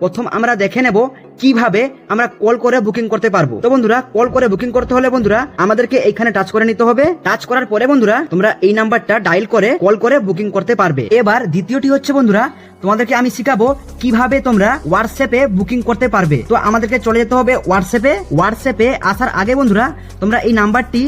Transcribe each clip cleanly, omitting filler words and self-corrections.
প্রথম আমরা দেখে নেব কিভাবে আমরা কল করে বুকিং করতে পারবো। তো বন্ধুরা, কল করে বুকিং করতে হলে বন্ধুরা আমাদেরকে এইখানে টাচ করে নিতে হবে। টাচ করার পরে বন্ধুরা তোমরা এই নাম্বারটা ডায়াল করে কল করে বুকিং করতে পারবে। এবার দ্বিতীয়টি হচ্ছে বন্ধুরা, তোমাদেরকে আমি শিখাবো কিভাবে তোমরা হোয়াটসঅ্যাপে বুকিং করতে পারবে। তো আমাদেরকে চলে যেতে হবে হোয়াটসঅ্যাপে আসার আগে বন্ধুরা তোমরা এই নাম্বারটি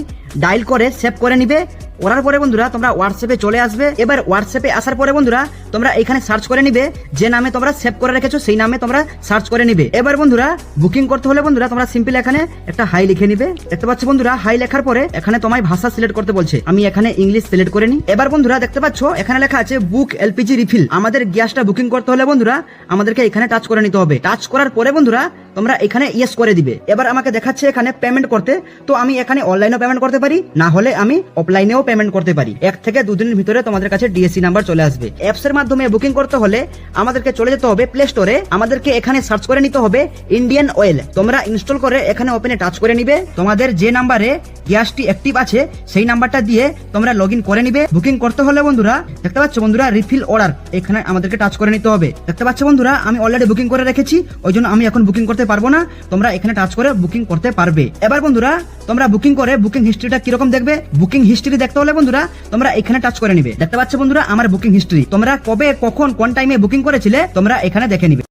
ডায়াল করে সেভ করে নিবে। করার পরে বন্ধুরা তোমরা হোয়াটসঅ্যাপে চলে আসবে। এবার হোয়াটসঅ্যাপে আসার পরে বন্ধুরা তোমরা এখানে সার্চ করে নিবে, যে নামে তোমরা সেভ করে রেখেছো সেই নামে তোমরা সার্চ করে নিবে। এবার বন্ধুরা বুকিং করতে হলে বন্ধুরা তোমরা সিম্পল এখানে একটা হাই লিখে নিবে। দেখতে পাচ্ছ বন্ধুরা, হাই লেখার পরে এখানে তোমায় ভাষা সিলেক্ট করতে বলছে, আমি এখানে ইংলিশ সিলেক্ট করে নি। এবার বন্ধুরা দেখতে পাচ্ছ এখানে লেখা আছে বুক এলপিজি রিফিল। আমাদের গ্যাসটা বুকিং করতে হলে বন্ধুরা আমাদেরকে এখানে টাচ করে নিতে হবে। টাচ করার পরে বন্ধুরা তোমরা এখানে ইয়েস করে দিবে। এবার আমাকে দেখাচ্ছে এখানে পেমেন্ট করতে, তো আমি এখানে অনলাইনেও পেমেন্ট করতে পারি, না হলে আমি অফলাইনেও পেমেন্ট করতে পারি। 1 থেকে 2 দিনের ভিতরে তোমাদের কাছে ডিএসসি নাম্বার চলে আসবে। অ্যাপস এর মাধ্যমে বুকিং করতে হলে আমাদেরকে চলে যেতে হবে প্লে স্টোরে। আমাদেরকে এখানে সার্চ করে নিতে হবে ইন্ডিয়ান অয়েল। তোমরা ইনস্টল করে এখানে ওপেনে টাচ করে নিবে। তোমাদের যে নাম্বারে গ্যাসটি অ্যাক্টিভ আছে সেই নাম্বারটা দিয়ে তোমরা লগইন করে নিবে। বুকিং করতে হলে বন্ধুরা দেখতে পাচ্ছ বন্ধুরা রিফিল অর্ডার, এখানে আমাদেরকে টাচ করে নিতে হবে। দেখতে পাচ্ছ বন্ধুরা আমি অলরেডি বুকিং করে রেখেছি, ওই জন্য আমি এখন বুকিং করতে পারবো না। তোমরা এখানে টাচ করে বুকিং করতে পারবে। এবার বন্ধুরা তোমরা বুকিং করে বুকিং হিস্ট্রিটা কিরকম দেখবে। বুকিং হিস্ট্রি দেখতে হলে বন্ধুরা তোমরা এখানে টাচ করে নিবে। দেখতে পাচ্ছ বন্ধুরা আমার বুকিং হিস্ট্রি, তোমরা কবে কখন কোন টাইমে বুকিং করেছিলে তোমরা এখানে দেখে নিবে।